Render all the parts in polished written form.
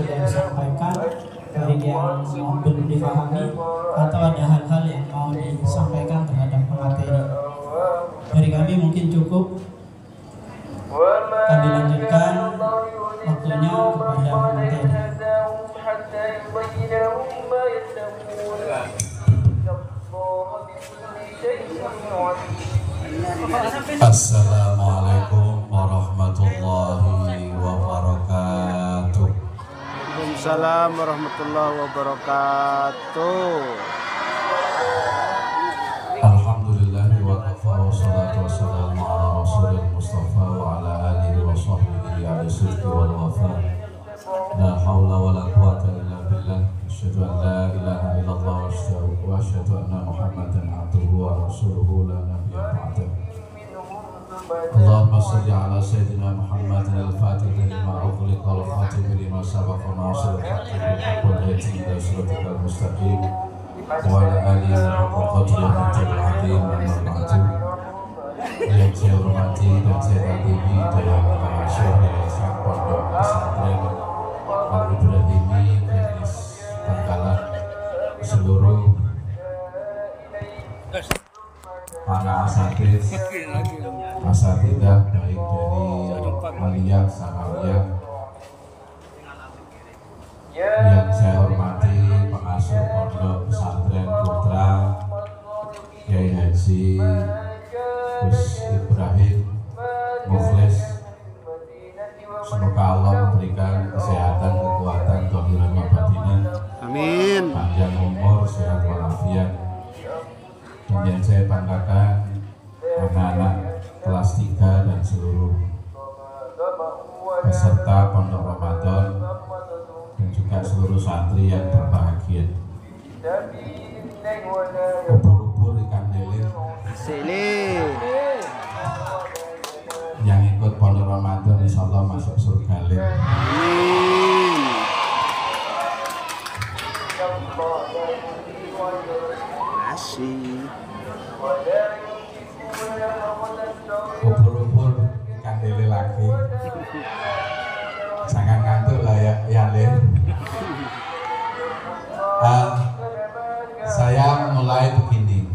sudah disampaikan, baik yang belum dipahami atau ada hal-hal yang mau disampaikan terhadap materi. Dari kami mungkin cukup. Kami lanjutkan waktunya kepada materi. Assalamualaikum warahmatullahi wabarakatuh. Waalaikumsalam warahmatullahi wabarakatuh. Alhamdulillahi wa kafa wa salatu wassalamu ala rasulil mustafa wa ala alihi wa sahbihi ala sidqi wal wafa. La hawla wa la quwata illa billah. Asyhadu an la ilaha illallah wa asyhadu anna Muhammadan abduhu wa rasuluhu la nabiyya ba'dah. Allahumma salli ala sayyidina Muhammadin al-fatih lima ughliqa wal khatim lima sabaqa nasir al-haqqi bil haqqi wal hadi ila siratikal mustaqim wa ala alihi haqqa qadrihi wa ta'ala amma ba'du. Yang saya hormati dan saya kagumi dalam Syekh Pondok Pesantren Al-Ibrahimi Garis Bangkalan, seluruh para asatidah baik dari Aliyah Sanawiyah yang saya hormati, pengasuh Pondok Pesantren Putra Kiai Haji Gus Ibrahim Mukhlis. Semoga Allah memberikan kesehatan, kekuatan, dhahiran wa batinan. Amin. Panjang umur, sehat walafiat. Dan yang saya banggakan anak-anak kelas 3 dan seluruh peserta Pondok Ramadan dan juga seluruh santri yang berbahagia. Ubur-ubur ikan lele yang ikut Pondok Ramadan insyaallah masuk surga. Amin. Asih. Ubur-ubur ikan lele lagi. Jangan ngantuk lah ya Lin. Saya mulai begini.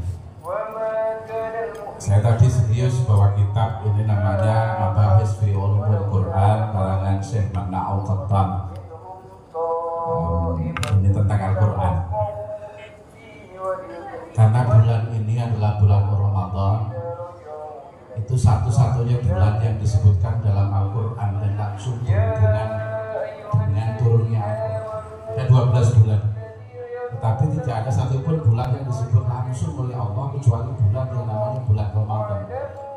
Saya tadi serius bawa kitab ini namanya Mabahis fi Ulumul Quran karangan Syekh Ma'na'ul Qattan. Ini tentang Al-Quran. Karena bulan ini adalah bulan Ramadan, itu satu-satunya bulan yang disebutkan dalam Al-Quran dan langsung berhubungan dengan turunnya Al-Quran. Ada 12 bulan, tetapi tidak ada satupun bulan yang disebut langsung oleh Allah kecuali bulan yang namanya bulan Ramadan.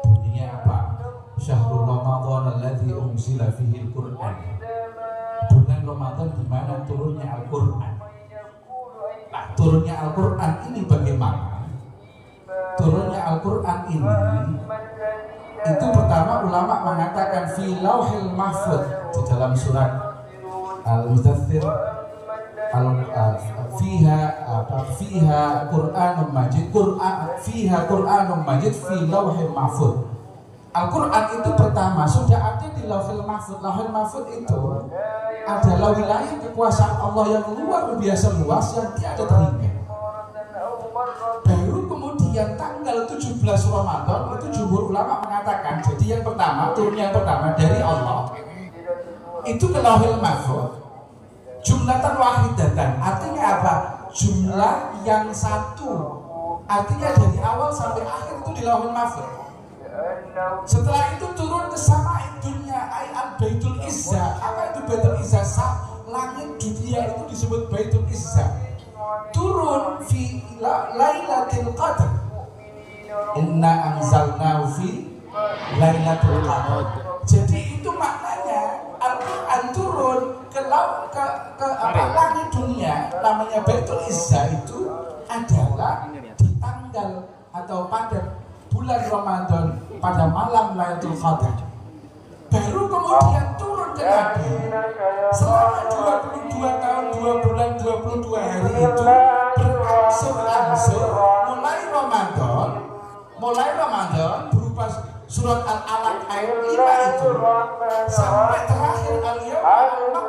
Bunyinya apa? Syahrul Ramadan alladzi unzila fihi al-Quran. Bulan Ramadan di mana turunnya Al-Quran. Nah, turunnya Al-Quran ini bagaimana? Turunnya Al-Quran ini itu pertama ulama mengatakan fi lauhil mahfuz di dalam surat Al-Mudaththir fiha Qur'anun Majid fiha Qur'anun Majid fi lauhil mahfuz. Al-Quran itu pertama sudah ada di lauhil mahfuz. Lauhil mahfuz itu adalah wilayah kekuasaan Allah yang luar biasa luas yang tiada terhingga. Baru kemudian tanggal 17 Ramadan itu jumhur ulama mengatakan jadi yang pertama, turun yang pertama dari Allah itu ke lauhil mahfuz jumlatan wahidatan. Artinya apa? Jumlah yang satu. Artinya dari awal sampai akhir itu di lauhil mahfuz. Setelah itu turun ke sama'id dunia al-baitul izzah. Apa itu baitul izzah? Langit dunia itu disebut baitul izzah. Turun fi lailatul qadr. Inna anzalnahu fi lailatul qadr. Jadi itu maknanya Al-Quran turun ke langit dunia namanya baitul izzah itu adalah di tanggal atau pada bulan Ramadan pada malam Lailatul Qadar. Baru kemudian turun ke Nabi selama 22 tahun 2 bulan 22 hari itu berangsur-angsur mulai Ramadan berupa surat Al-Alaq ayat 5 itu sampai terakhir al-yawma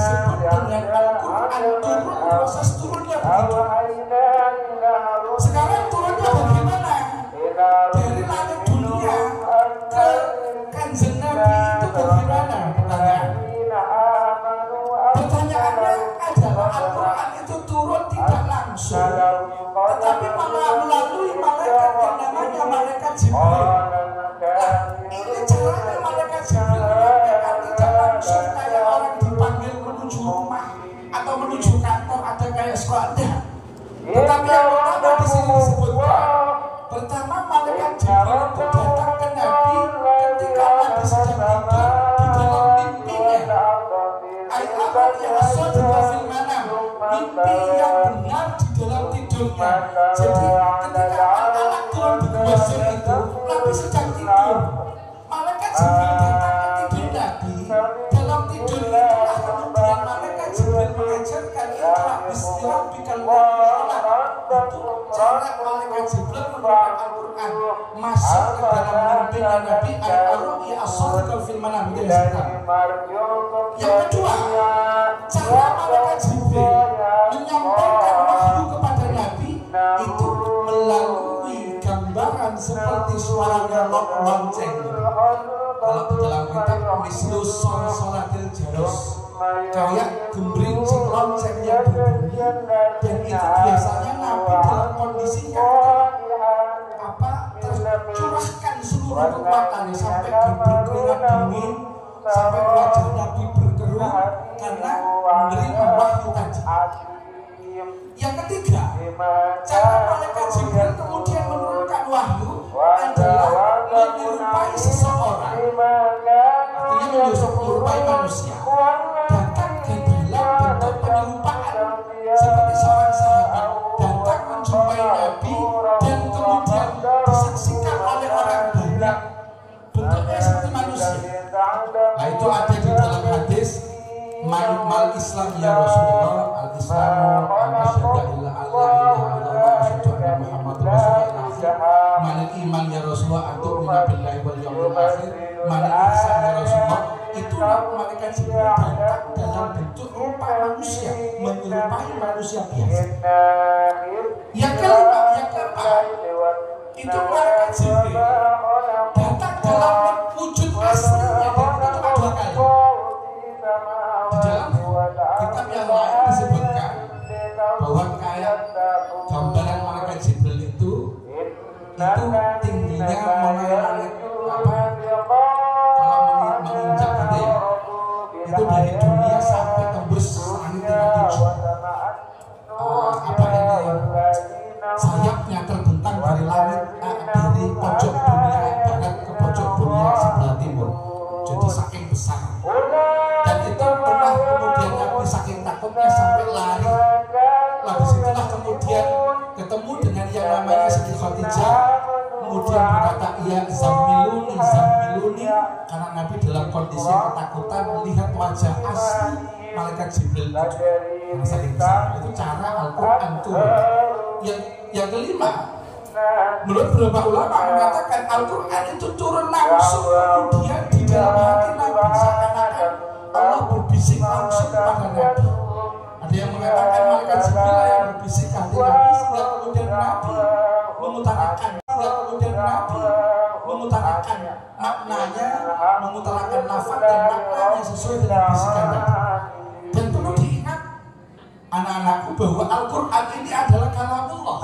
disebut dengan Al-Quran turun, proses turunnya begitu. Sekarang turunnya bagaimana? Dari langit dunia ke Kanjeng Nabi itu bagaimana? Pertanyaannya adalah Al-Quran itu turun tidak langsung, tetapi malah melalui malaikat yang namanya malaikat Jibril. Nah, ini caranya malaikat Jibril menyampaikan tidak langsung kayak orang dipanggil menuju rumah atau menuju kantor ada kayak sekolahnya. Tetapi yang pertama di sini disebutkan, pertama malaikat Jibril itu datang ke Nabi ketika Nabi sedang tidur di dalam mimpinya. Ayat-ayat yang asal di film mana? Mimpi yang benar di dalam tidurnya. Jadi ketika anak turun di gua Sur itu, Nabi sedang tidur. Malaikat Jibril datang ke tidur Nabi. Dalam tidur itulah kemudian malaikat Jibril mengajarkan Iqra bismi rabbikal ladzi. Itu cara malaikat Jibril menurunkan Al-Quran masuk ke dalam mimpinya Nabi. Ayat-ayat as-sadiqal fil manam. Yang kedua, cara malaikat Jibril menyampaikan wahyu kepada Nabi itu melalui gambaran seperti suaranya lonceng. Kalau di dalam kitab mislu solatil jarus, kayak gembirincing lonceng yang berbunyi, dan itu biasanya Nabi dalam kondisinya tercurahkan seluruh kekuatannya sampai berkeringat dingin, sampai wajah Nabi berkerut karena menerima wahyu tadi. Yang ketiga, cara malaikat Jibril kemudian menurunkan wahyu adalah menyerupai seseorang, artinya menyerupai manusia, datang ke dalam bentuk penyerupaan seperti seorang sahabat datang menjumpai Nabi dan kemudian disaksikan oleh orang banyak, bentuknya seperti manusia. Nah, itu ada di dalam hadis mal Islam ya Rasulullah, al Islamu asyhadu alla ilaha illallah wa asyhadu anna Muhammadar Rasulullah. Mal iman ya Rasulullah atu'minu billahi wal yawmil akhir. Mal ihsan ya Rasulullah, itulah malaikat Jibril datang dalam bentuk rupa manusia, menyerupai manusia biasa. Yang kelima, yang keempat, itu malaikat Jibril datang dalam wujud aslinya, dan itu ada dua kali. Di dalam kitab yang lain disebutkan bahwa kayak gambaran malaikat Jibril itu tingginya mulai langit kalau menginjak gitu ya, itu dari dunia sampai tembus langit 37. Sayapnya terbentang dari langit dari pojok dunia barat ke pojok dunia sebelah timur. Jadi saking besar. Dan itu pernah kemudian Nabi saking takutnya sampai lari. Habis itulah kemudian ketemu dengan yang namanya Siti Khadijah. Kemudian berkata, ya Zammiluni, Zammiluni, karena Nabi dalam kondisi ketakutan melihat wajah asli malaikat Jibril itu. Saking besar. Itu cara Al-Quran turun. Yang kelima, menurut beberapa ulama mengatakan Al-Quran itu turun langsung kemudian di dalam hati Nabi, seakan-akan Allah berbisik langsung pada Nabi. Ada yang mengatakan malaikat Jibril yang berbisik hati Nabi sehingga kemudian Nabi mengutarakan maknanya, mengutarakan lafaz dan maknanya sesuai dengan bisikan Nabi. Dan perlu diingat anak-anakku bahwa Al-Quran ini adalah kalamullah.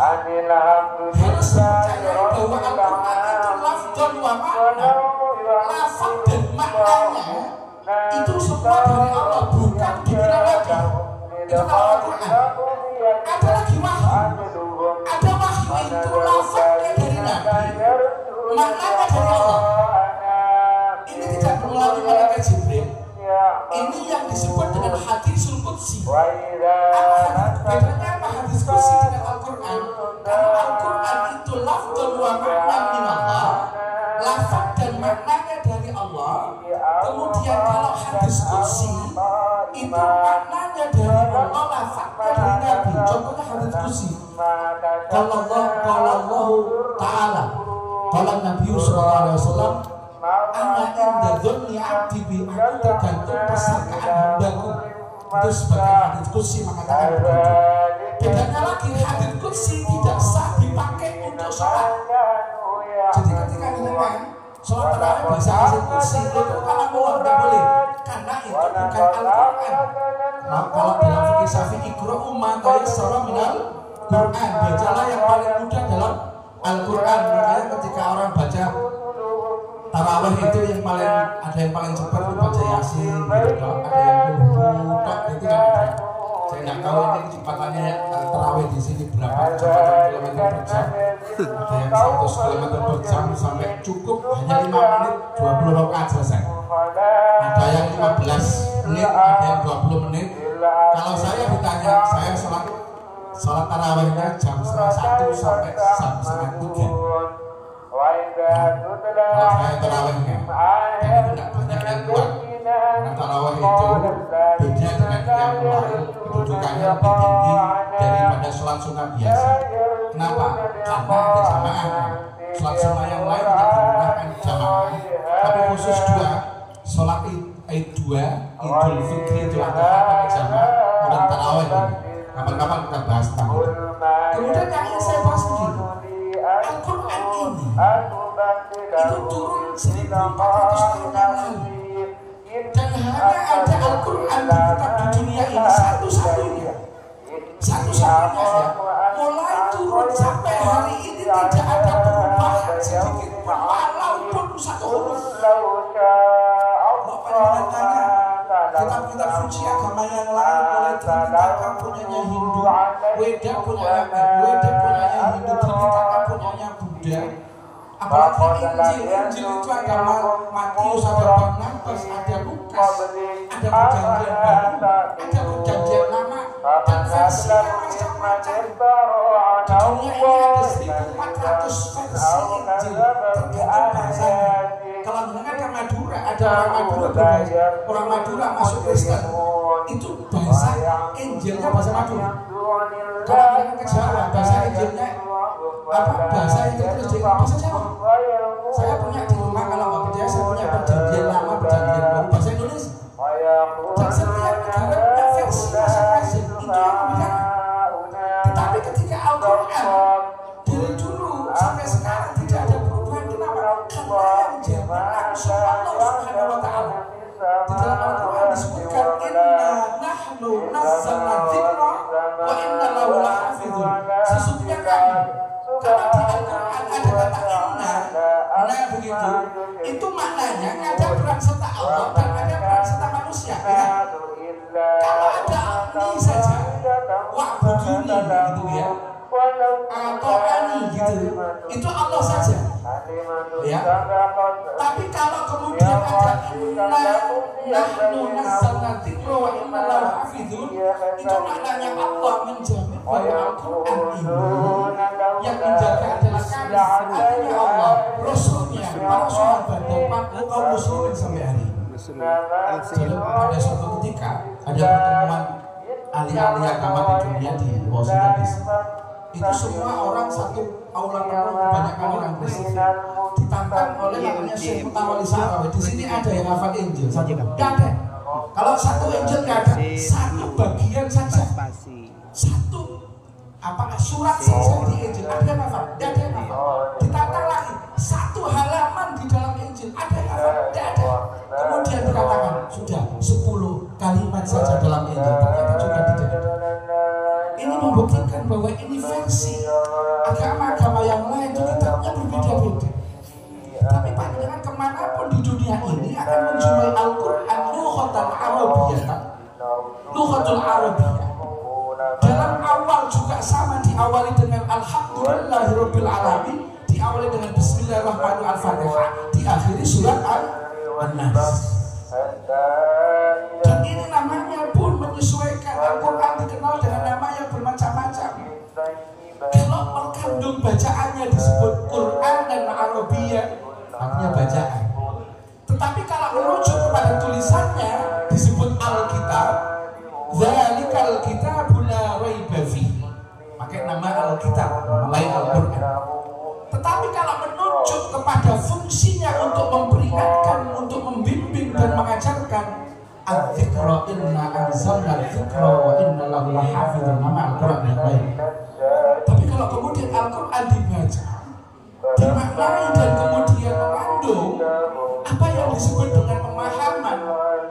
Harus dipercayai bahwa Al-Quran itu lafaz wa makna, lafaz dan maknanya itu semua dari Allah, bukan dibilang lagi. Itu kalau Al-Quran. Ada lagi wahyu. Ada wahyu itu lafaznya dari Nabi, maknanya dari Allah. Ini tidak melalui malaikat Jibril. Ini yang disebut dengan hadisul qudsi. Bedanya apa hadis qudsi dengan Al-Quran? Karena Al-Quran itu lafzul wa makna min Allah, lafaz dan maknanya dari Allah. Kemudian kalau hadis qudsi itu maknanya dari Allah, lafaznya dari Nabi. Contohnya hadis qudsi. Kalau Allah Ta'ala, kalau Nabi sallallahu alaihi wasallam, ana inda dzanni 'abdi bi, aku tergantung persangkaan hambaku. Itu sebagai hadits qudsi mengatakan begitu. Bedanya lagi hadits qudsi tidak sah dipakai untuk sholat. Jadi ketika dengan sholat tarawih bahasa hadits qudsi itu kalamullah tidak boleh, karena itu bukan Al-Quran. Kalau dalam fikih Syafi'i iqra'u ma tayassara minal Quran, bacalah yang paling mudah dalam Al-Quran. Makanya ketika orang baca tarawih itu yang paling ada yang paling cepat itu baca Yasin gitu, ada yang tok itu kan ada. Saya nggak tahu ini kecepatannya tarawih di sini berapa kecepatan kilometer per jam. Ada yang 100 km per jam sampai cukup hanya 5 menit 20 rakaat selesai. Ada yang 15 menit, ada yang 20 menit. Kalau saya ditanya, saya sholat tarawihnya jam 1 sampai jam 2:30. Kalau saya tarawihnya, dan itu tidak banyak yang kuat. Karena tarawih itu beda dengan yang lain, kedudukannya lebih tinggi daripada sholat sunnah biasa. Kenapa? Karena ada jamaah. Sholat sunnah yang lain tidak digunakan jamaah, tapi khusus dua, sholat Id 2, Idul Fitri itu ada pakai jamaah, kemudian tarawih. Kapan-kapan kita bahas tentang itu. Kemudian yang ingin saya bahas begini, Al-Quran ini itu turun 1400 tahun yang lalu, dan hanya ada Al-Quran di kitab di dunia ini satu-satunya ya, mulai turun sampai hari ini tidak ada perubahan sedikit pun walaupun satu huruf. Kalau tanya kitab-kitab suci agama yang lain, mulai Tripitaka punyanya Hindu, Weda punyanya Hindu, Tripitaka punyanya Buddha, apalagi Injil itu ada Matius, ada Barnabas, ada Lukas, ada perjanjian baru, ada perjanjian lama, dan versinya macam-macam. Di dunia ini ada 1400 versi Injil, tergantung bahasanya. Kalau mendengar ke Madura, ada orang Madura masuk Kristen, itu bahasa Injilnya bahasa Madura. Kalau mendengar ke Jawa, bahasa Injilnya bahasa Injil terus bahasa Jawa. Saya punya di rumah, kalau nggak percaya saya punya perjanjian lama, perjanjian baru, bahasa Indonesia. Dan setiap negara punya versi masing-masing, itu yang membedakan. Tetapi ketika Al-Quran dari dulu sampai sekarang tidak ada perubahan. Kenapa? Karena yang jadi langsung Allah Subhanahu wa Ta'ala. Di dalam Al-Quran disebutkan inna nahnu nazzalna dzikra wa inna lahu lahafizun. Sesungguhnya kami, karena di Al-Quran ada kata inna, nah begitu, itu maknanya ada peran serta Allah dan ada peran serta manusia. Ya? Kalau ada ini saja, wa'buduni gitu ya, atau ani gitu, itu Allah saja. Ya. Tapi kalau kemudian ada inna nahnu nazzalna dzikra wa inna lahu lahafizun, itu maknanya Allah menjamin bahwa Al-Quran ini yang menjaga adalah kami, artinya Allah, Rasulnya, para sahabat dan kaum muslimin sampai hari ini. Jadi pada suatu ketika ada pertemuan ahli-ahli agama di dunia di Washington DC. Itu semua orang satu aula penuh, banyak orang Kristen ditantang oleh namanya Syekh Mutawalli Sa'rawi. Di sini ada yang hafal Injil, nggak ada. Kalau satu Injil nggak ada, satu bagian saja, satu surat saja di Injil ada yang hafal, nggak ada yang hafal. Ditantang lagi, satu halaman di dalam Injil ada yang hafal, nggak ada. Kemudian dikatakan sudah 10 kalimat saja dalam Injil, ternyata juga tidak ada. Ini membuktikan bahwa ini versi agama-agama yang lain itu kitabnya berbeda-beda. Tapi panjenengan kemanapun di dunia ini akan menjumpai Al-Quran lughatan Arabiyyah, lughatul Arabiyyah. Dalam awal juga sama, diawali dengan Alhamdulillahirabbil alamin, diawali dengan Bismillahirrahmanirrahim, diakhiri surat An-Nas. Dan ini namanya pun menyesuaikan. Al-Quran dikenal dengan nama yang bermacam-macam. Kalau mengandung bacaannya disebut Quran dan Arabiyyah, artinya bacaan. Tetapi kalau merujuk kepada tulisannya disebut Alkitab, Dzalikal kitabul la raiba fihi, pakai nama Alkitab, lain Al-Quran. Tetapi kalau menuju kepada fungsinya untuk memperingatkan, untuk membimbing dan mengajarkan, Al-Dzikra inna anzalna al-Dzikra wa inna lahu lahafizun, nama Al-Quran yang lain. Tapi kalau kemudian Al-Quran dibaca, dimaknai dan kemudian mengandung apa yang disebut dengan pemahaman,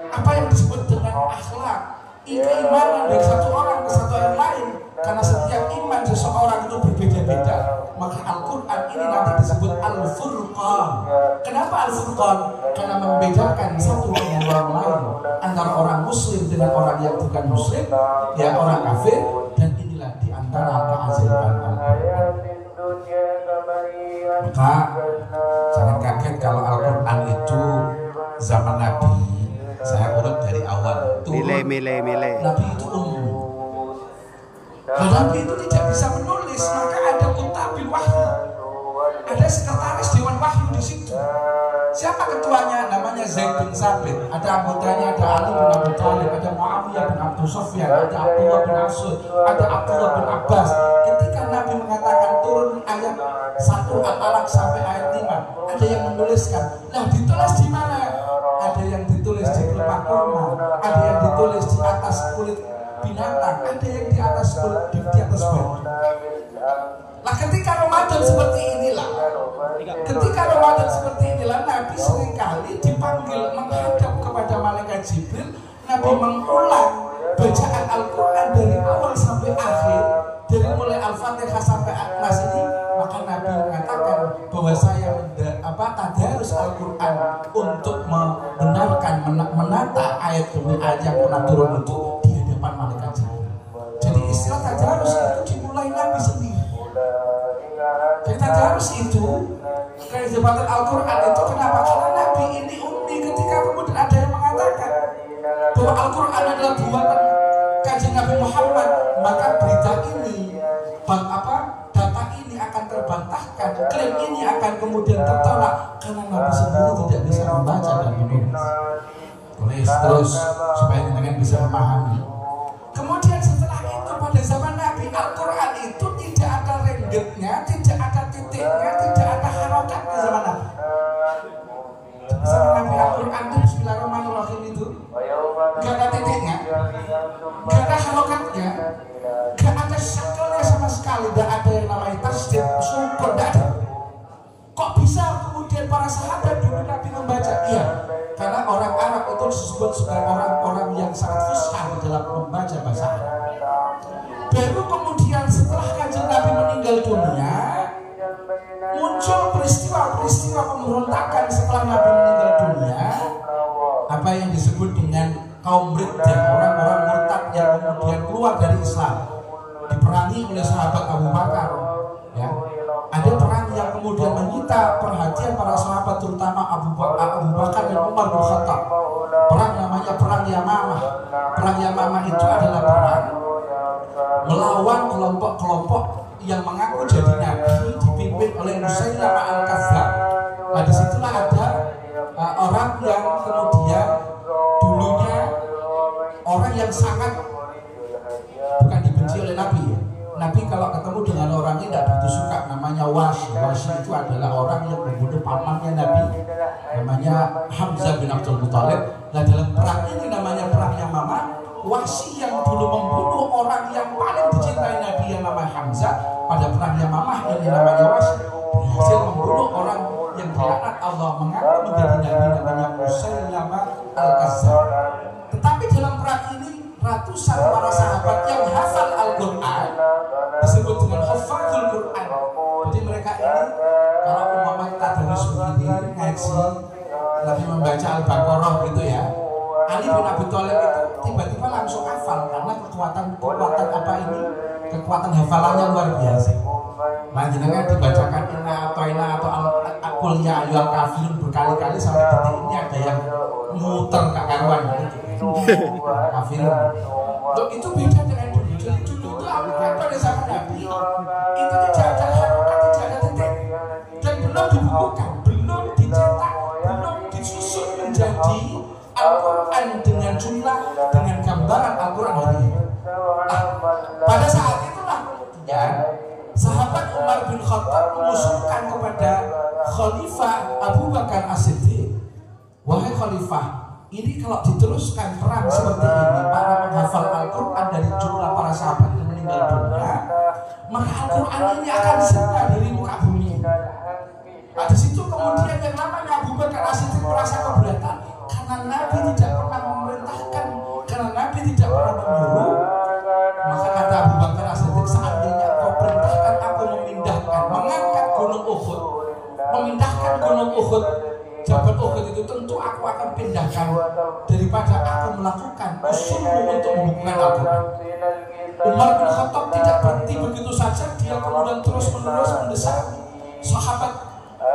apa yang disebut dengan akhlak, keimanan dari satu orang ke satu yang lain, karena setiap iman seseorang itu berbeda-beda, maka Al-Quran ini nanti disebut Al-Furqan. Kenapa Al-Furqan? Karena membedakan satu dengan orang lain, antara orang muslim dengan orang yang bukan muslim, ya orang kafir, dan inilah di antara keajaiban Al-Quran. Maka jangan kaget kalau Al-Quran itu zaman Nabi, saya urut dari awal turun, Nabi itu umum. Nah, Nabi itu tidak bisa menulis, maka ada kutabil wahyu, ada sekretaris dewan wahyu di situ. Siapa ketuanya? Namanya Zaid bin Sabit. Ada anggotanya, ada Ali bin Abi Thalib, ada Muawiyah bin Abdul Sufyan, ada Abdullah bin Mas'ud, ada Abdullah bin Abbas. Ketika Nabi mengatakan turun ayat 1 Al-Alaq sampai ayat 5, ada yang menuliskan. Nah, ditulis di mana? Ada yang ditulis di pelepah kurma, ada yang ditulis di atas kulit binatang, ada yang di atas kulit, di atas batu. Nah, ketika Ramadan seperti inilah, Nabi seringkali dipanggil menghadap kepada malaikat Jibril. Nabi mengulang bacaan Al-Quran dari awal sampai akhir, dari mulai Al-Fatihah sampai An-Nas ini. Maka Nabi mengatakan bahwa saya tadarus Al-Quran untuk membenarkan, menata ayat demi ayat yang pernah turun itu di hadapan malaikat Jibril. Jadi istilah tadarus itu dimulai Nabi sendiri. Jadi tadarus itu, kehebatan Al-Quran itu kenapa? Karena Nabi ini ummi. Ketika kemudian ada yang mengatakan bahwa Al-Quran adalah buatan kajian Nabi Muhammad, maka berita ini, data ini akan terbantahkan, klaim ini akan kemudian tertolak karena Nabi sendiri tidak bisa membaca dan menulis. Tulis terus supaya kita bisa memahami. Kemudian setelah itu pada zaman Nabi, Al-Quran itu tidak ada renggitnya, tidak ada titiknya, tidak ada harokatnya zaman Nabi. Zaman Nabi Al-Quran itu Bismillahirrahmanirrahim itu gak ada titiknya, gak ada harokatnya, gak ada syakelnya sama sekali, gak ada yang namanya tasdid, syukur, gak ada. Kok bisa kemudian para sahabat dulu Nabi membaca? Iya, karena orang Arab itu disebut sebagai orang-orang yang sangat fusha dalam membaca bahasa Arab. Baru kemudian setelah kanjeng Nabi meninggal dunia, muncul peristiwa-peristiwa pemberontakan setelah Nabi meninggal dunia, apa yang disebut dengan kaum riddah, orang-orang murtad yang kemudian keluar dari Islam, diperangi oleh sahabat Abu Bakar. Ya. Ada perang yang kemudian menyita perhatian para sahabat, terutama Abu Bakar dan Umar bin Khattab. Perang namanya Perang Yamamah. Perang Yamamah itu adalah perang melawan kelompok-kelompok yang mengaku jadi nabi dipimpin oleh Musailamah al-Kadzdzab. Nah, disitulah ada orang yang kemudian dulunya orang yang sangat bukan dibenci oleh Nabi ya. Nabi kalau ketemu dengan orang ini tidak begitu suka, namanya Washi. Washi itu adalah orang yang membunuh pamannya Nabi, namanya Hamzah bin Abdul Muthalib. Nah, dalam perang ini namanya Perang Yamamah, Washi yang dulu membunuh orang yang paling dicintai Nabi yang namanya Hamzah, pada Perang Yamamah ini namanya Washi berhasil membunuh orang yang dilaknat Allah mengaku menjadi Nabi, namanya Musailamah al-Kadzdzab. Tetapi dalam perang ini ratusan para sahabat yang hafal Al-Quran disebut dengan hafazul Quran. Jadi mereka ini kalau umpamanya tadarus begini ngaji lagi membaca Al-Baqarah gitu ya, Ali bin Abi Thalib itu tiba-tiba langsung hafal karena kekuatan apa ini, kekuatan hafalannya luar biasa. Nah, jenengan dibacakan inna atau al-aqul ya ayyuhal kafirun berkali-kali sampai detik ini ada yang muter ke karuan gitu. Kafirun. Loh, itu beda dengan dulu. Jadi dulu itu Al-Quran pada zaman Nabi itu tidak ada harokat, tidak ada titik, dan belum dibukukan, belum dicetak, belum disusun menjadi Al-Quran dengan jumlah, dengan gambaran Al-Quran hari ini. Nah, pada saat itulah ya, sahabat Umar bin Khattab mengusulkan kepada Khalifah Abu Bakar As-Siddiq, wahai Khalifah, ini kalau diteruskan perang seperti ini, para menghafal Al-Quran dari jumlah para sahabat yang meninggal dunia, maka Al-Quran ini akan sirna dari muka bumi. Nah, di situ kemudian yang namanya Abu Bakar As-Siddiq merasa keberatan karena Nabi tidak pernah memerintahkan, karena Nabi tidak pernah menyuruh. Maka kata Abu Bakar As-Siddiq, seandainya kau perintahkan aku memindahkan, mengangkat gunung Uhud, memindahkan gunung Uhud, Jabal Uhud itu tentu aku akan pindahkan daripada aku melakukan usulmu untuk membukukan Al-Quran. Umar bin Khattab tidak berhenti begitu saja, dia kemudian terus menerus mendesak sahabat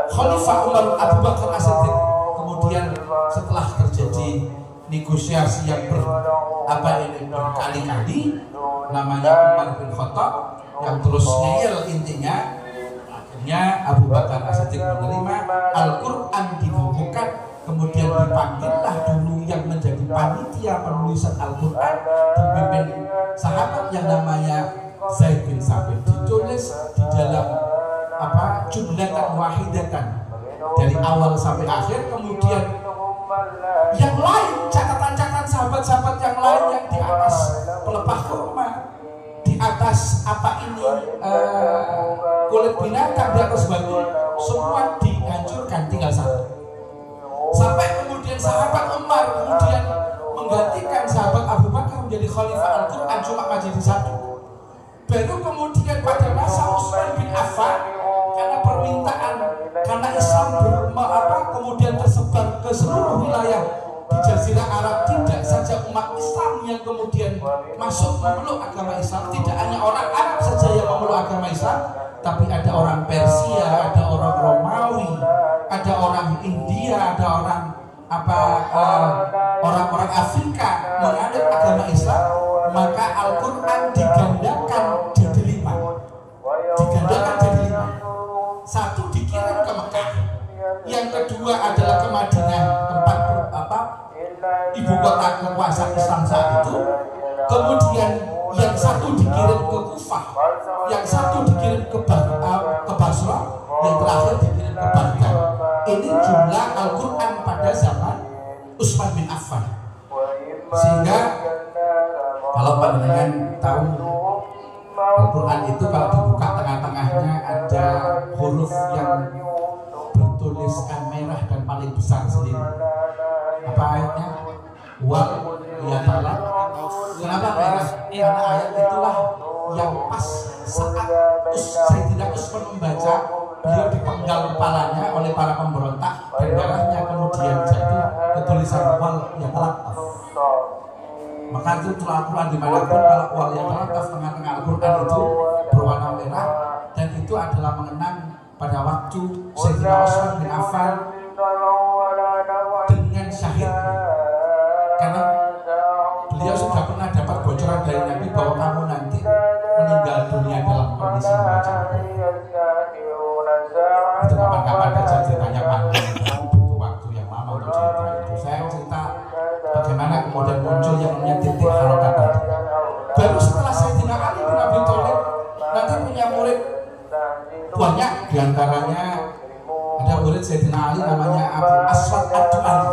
Khalifah Umar Abu Bakar As-Siddiq. Kemudian setelah terjadi negosiasi yang berkali-kali, namanya Umar bin Khattab yang terus ngeyel, intinya akhirnya Abu Bakar As-Siddiq menerima Al-Quran dibukukan. Kemudian dipanggillah dulu yang menjadi panitia penulisan Al-Quran, dipimpin sahabat yang namanya Zaid bin Sabit. Ditulis di dalam jumlatan wahidatan dari awal sampai akhir. Kemudian yang lain, catatan-catatan sahabat-sahabat yang lain yang di atas pelepah kurma, di atas kulit binatang, di atas batu, semua dihancurkan, tinggal satu. Sampai kemudian sahabat Umar kemudian menggantikan sahabat Abu Bakar menjadi khalifah Al-Quran, cuma majelis satu. Baru kemudian pada masa Utsman bin Affan, karena permintaan, karena Islam kemudian tersebar ke seluruh wilayah di Jazirah Arab, tidak saja umat Islam yang kemudian masuk memeluk agama Islam, tidak hanya orang Arab saja yang memeluk agama Islam, tapi ada orang Persia, ada orang Romawi, ada orang India, ada orang orang-orang Afrika menganut agama Islam. Maka Al-Quran digandakan jadi 5, digandakan jadi 5. Satu dikirim ke Mekah, yang kedua adalah ke Madinah, tempat ibu kota kekuasaan Islam saat itu. Kemudian yang satu dikirim ke Kufah, yang satu dikirim ke Basra, yang terakhir dikirim ke Baghdad. Ini jumlah Al-Quran pada zaman Utsman bin Affan. Sehingga kalau panjenengan tahu, Al-Quran itu kalau dibuka tengah-tengahnya ada huruf yang bertuliskan merah dan paling besar sendiri. Apa ayatnya? Wal yatalat. Kenapa merah? Karena ayat itulah yang pas saat Sayyidina Utsman membaca, beliau dipenggal kepalanya oleh para pemberontak dan darahnya kemudian jatuh ke tulisan wal yatalat. Maka itu Al-Quran dimanapun, kalau wal yatalat tengah-tengah Al-Quran itu berwarna merah, dan itu adalah mengenang pada waktu Sayyidina Utsman bin Affan dengan syahid, karena beliau sudah pernah dapat bocoran dari Nabi bahwa kamu nanti meninggal dunia dalam kondisi membaca. Itu kapan-kapan saja ceritanya panjang, butuh waktu yang lama untuk cerita itu. Saya cerita bagaimana kemudian muncul yang namanya titik harokat tadi. Baru setelah Sayyidina Ali bin Abi Thalib nanti punya murid banyak, diantaranya ada murid Sayyidina Ali namanya Abu Aswad Ad-Du'ali.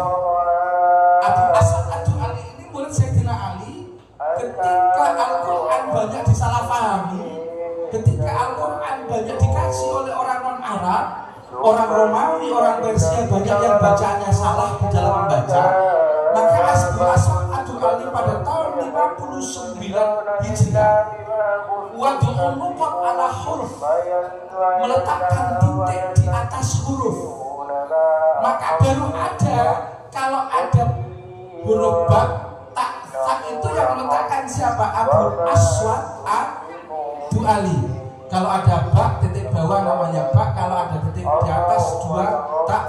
Abu Aswad Ad-Du'ali ini murid Sayyidina Ali. Ketika Al-Quran banyak disalahpahami, ketika Al-Quran banyak dikaji oleh orang non-Arab, orang Romawi, orang Persia, banyak yang bacaannya salah di dalam membaca, maka Abu Aswad Ad-Du'ali pada tahun 59 Hijriah wadu'un nuqat ala huruf, meletakkan titik di atas huruf. Maka baru ada, kalau ada huruf ba, tak itu yang meletakkan siapa? Abu Aswad Ad-Du'ali. Kalau ada ba, titik bawah namanya ba. Kalau ada titik di atas, dua tak,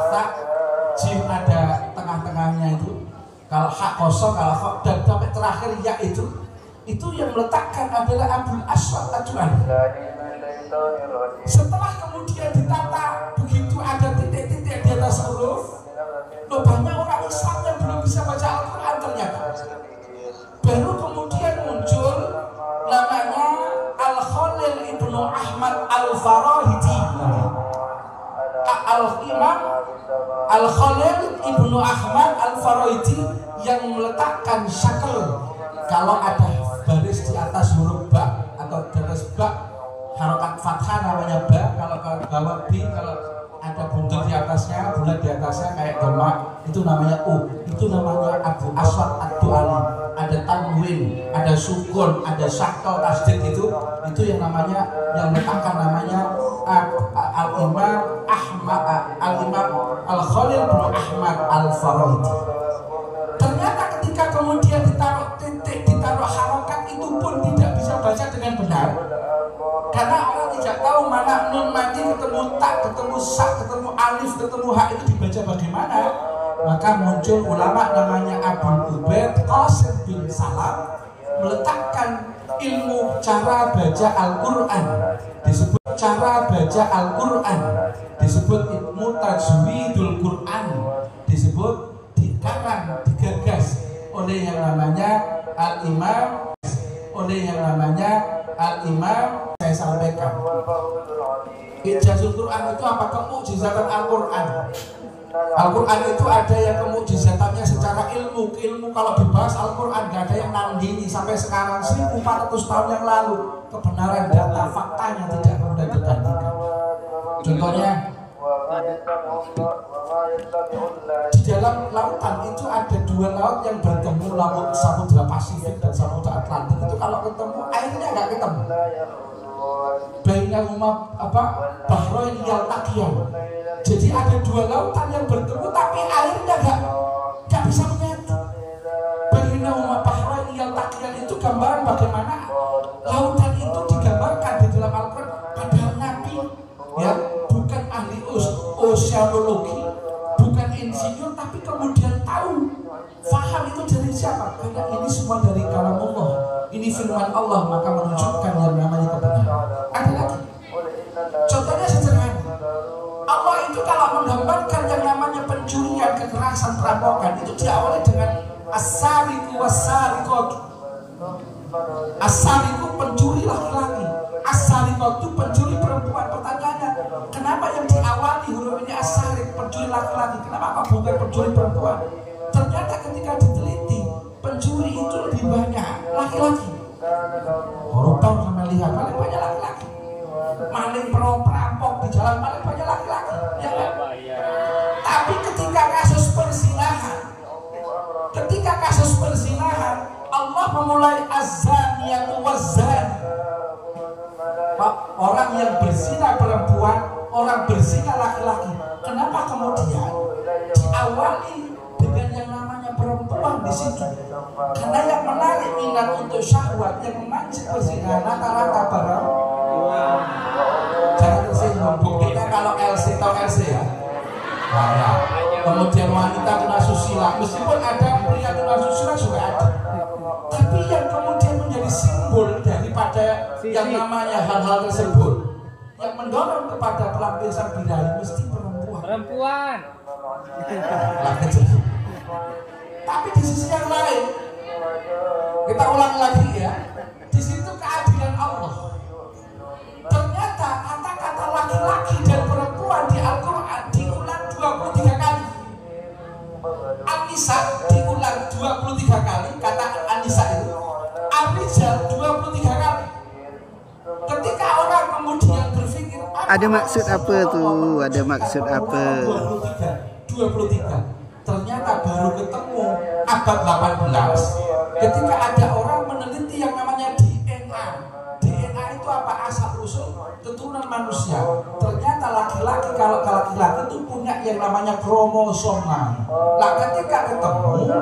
jim ada tengah-tengahnya itu. Kalau hak kosong, kalau hak dan sampai terakhir ya itu yang meletakkan adalah Abu Aswad Ad-Du'ali. Setelah kemudian ditata begitu ada titik-titik di atas huruf, banyak orang Islam yang belum bisa baca Al-Quran ternyata. Baru kemudian muncul namanya Al-Khalil Ibnu Ahmad Al-Farahidi. Al-Imam Al-Khalil Ibnu Ahmad al-faraidi yang meletakkan syakl. Kalau ada baris di atas huruf ba atau di atas ba, harokat fathah namanya ba. Kalau bawah bi, kalau ada buntut di atasnya, bulat di atasnya kayak doma, itu namanya u. Itu namanya Abu Aswad ad-Du'ali. Ada tanwin, ada sukun, ada syakl tasdid, itu yang namanya, yang meletakkan namanya Al-Imam Ahmad, Al-Imam Al-Khalil bin Ahmad Al-Faraidi. Ternyata ketika kemudian ditaruh titik, ditaruh harokat, itu pun tidak bisa baca dengan benar, karena orang tidak tahu mana nun mati ketemu tak, ketemu sak, ketemu alif, ketemu hak itu dibaca bagaimana. Maka muncul ulama namanya Abdul Ubaid Qasim bin Salam meletakkan ilmu cara baca Al-Quran, disebut cara baca Al-Quran, disebut ilmu tajwidul Quran, disebut dikarang, digagas oleh yang namanya Al-Imam, saya sampaikan. Ijazul Quran itu apa? Kemukjizatan Al-Quran. Al-Quran itu ada yang kemujizatannya secara ilmu. Ilmu kalau dibahas Al-Quran gak ada yang nandingi sampai sekarang 1400 tahun yang lalu. Kebenaran data faktanya tidak mudah dibandingkan. Contohnya, di dalam lautan itu ada dua laut yang bertemu, laut Samudra Pasifik dan Samudra Atlantik. Itu kalau ketemu airnya nggak ketemu. Bainahuma bahrain yaltaqiyan. Jadi ada dua lautan yang bertemu tapi airnya nggak bisa menyatu. Bainahuma bahrain yaltaqiyan itu gambaran bagaimana lautan itu digambarkan di dalam Al-Quran. Padahal Nabi ya bukan ahli oceanologi, bukan insinyur, tapi kemudian tahu, faham itu dari siapa? Karena ini semua dari kalamullah, ini firman Allah, maka menunjukkan yang namanya kebenaran. Ada lagi, contohnya sederhana. Allah itu kalau menggambarkan yang namanya pencurian, kekerasan, perampokan, itu diawali dengan as-sariqu was-sariqatu. As-sariqu pencuri laki-laki, as-sariqatu pencuri perempuan. Pertanyaannya, kenapa yang diawali huruf ini as-sariq, pencuri laki-laki? Kenapa bukan pencuri perempuan? Ternyata ketika diteliti, pencuri itu lebih banyak laki-laki. Koruptor sama lihat paling banyak laki-laki. Maling, perampok di jalan paling banyak laki-laki. Ya kan? Tapi ketika kasus perzinahan, Allah memulai az-zaniyatu waz-zani. Orang yang berzina perempuan, orang berzina laki-laki. Kenapa kemudian diawali dengan yang namanya perempuan di situ? Karena yang menarik minat untuk syahwat, yang memancing perzinahan rata-rata perempuan. Jangan tersinggung. Buktinya kalau LC atau LC ya. Nah, kemudian wanita kena susila, meskipun ada pria kena susila juga ada. Tapi yang kemudian menjadi simbol daripada yang namanya hal-hal tersebut, yang mendorong kepada pelampiasan birahi mesti perempuan. Tapi di sisi yang lain, kita ulang lagi ya, di situ keadilan Allah. Ternyata kata-kata laki-laki dan perempuan di Al-Quran diulang 23 kali. An-Nisa diulang 23 kali, kata An-Nisa itu. Ar-Rijal 23 kali. Ketika orang kemudian berpikir, ada maksud apa tuh? Ada maksud apa? 23. Ternyata baru ketemu abad 18 ketika ada orang meneliti yang namanya DNA. DNA itu apa? Asal usul keturunan manusia. Ternyata laki-laki, kalau laki-laki itu punya yang namanya kromosom. Nah, ketika ketemu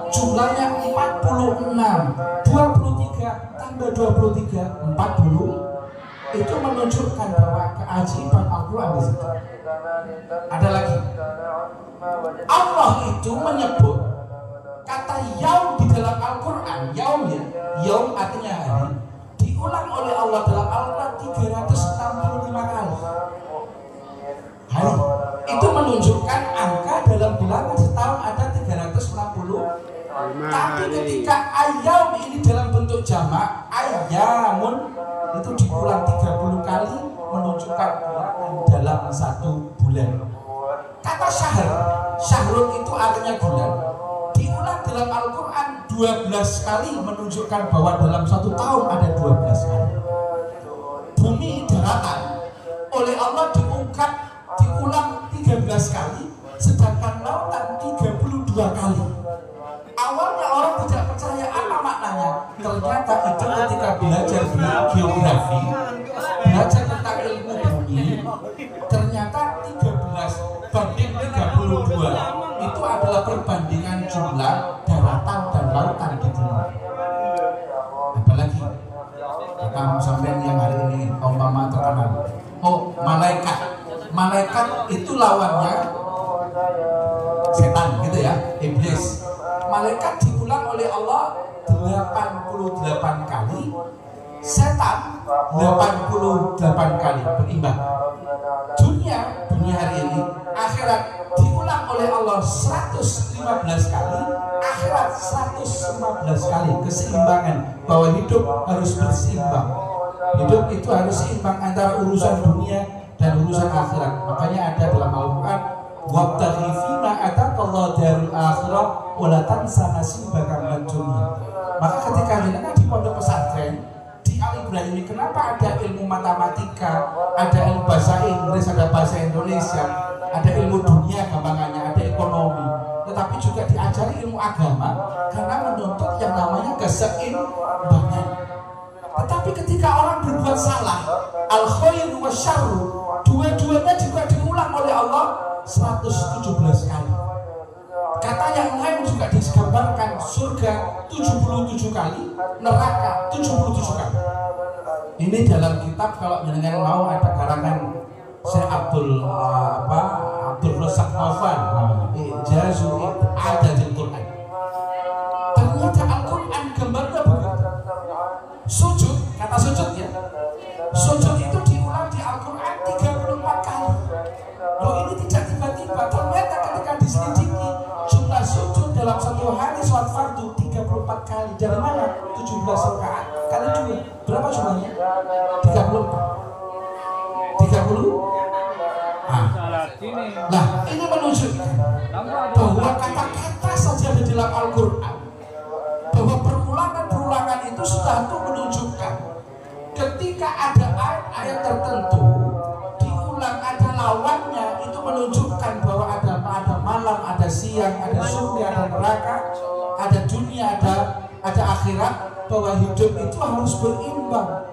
jumlahnya 46, 23 tambah 23, 40. Itu menunjukkan bahwa keajaiban Al-Quran di situ. Ada lagi, Allah itu menyebut kata yaum di dalam Al-Quran. Yaum ya, yaum artinya hari, diulang oleh Allah dalam Al-Quran 365 kali. Hari itu menunjukkan angka dalam bilangan setahun ada 360. Tapi ketika ayam ini dalam bentuk jamak, ayamun itu diulang 30 kali, menunjukkan bilangan dalam satu bulan. Kata syahr, syahrun itu artinya bulan. dalam Al-Quran 12 kali menunjukkan bahwa dalam satu tahun ada 12 kali. Bumi daratan oleh Allah diulang 13 kali, sedangkan lautan 32 kali. Awalnya orang tidak percaya apa maknanya. Ternyata itu ketika belajar geografi, belajar tentang ilmu bumi, ternyata 13 banding 32 itu adalah perbandingan jumlah daratan dan lautan di bumi. Apalagi kamu sampean yang hari ini umpama terkenal, oh malaikat itu lawannya setan gitu ya, iblis. Malaikat diulang oleh Allah 88 kali, setan 88 kali, berimbang. Dunia hari ini, akhirat diulang oleh Allah 115 kali, akhirat 115 kali. Keseimbangan, bahwa hidup harus berseimbang. Hidup itu harus seimbang antara urusan dunia dan urusan akhirat. Makanya ada dalam Al-Quran, wabtaghi fima ataqallahu darul akhirah wa la tansa nasibaka minad dunya. Maka ketika jenengan di pondok pesantren di Al-Ibrahim, kenapa ada ilmu matematika, ada ilmu bahasa Inggris, ada bahasa Indonesia, ada ilmu dunia gampangannya, ada ekonomi, tetapi juga diajari ilmu agama karena menuntut yang namanya keseimbangan. Tetapi ketika orang berbuat salah, al-khairu wa syarru, dua-duanya juga diulang oleh Allah 117 kali. Kata yang lain juga digambarkan, surga 77 kali, neraka 77 kali. Ini dalam kitab, kalau jenengan mau, ada karangan Syekh Abdul Razak Novan, Ijazul Adadil Quran. Ternyata Al-Quran gambarnya begitu. Sujud, kata sujud ya, sujud itu diulang di Al-Quran 34 kali. Loh, ini tidak tiba-tiba. Ternyata ketika diselidiki, jumlah sujud dalam satu hari sholat fardu 34 kali. Dari mana? 17 rakaat kali 2. Berapa jumlahnya? 30. Nah, ini menunjukkan bahwa kata-kata saja di dalam Al-Quran, bahwa perulangan itu sudah itu menunjukkan ketika ada ayat tertentu diulang, ada lawannya, itu menunjukkan bahwa ada malam, ada siang, ada surga, ada neraka, ada dunia, ada akhirat, bahwa hidup itu harus berimbang.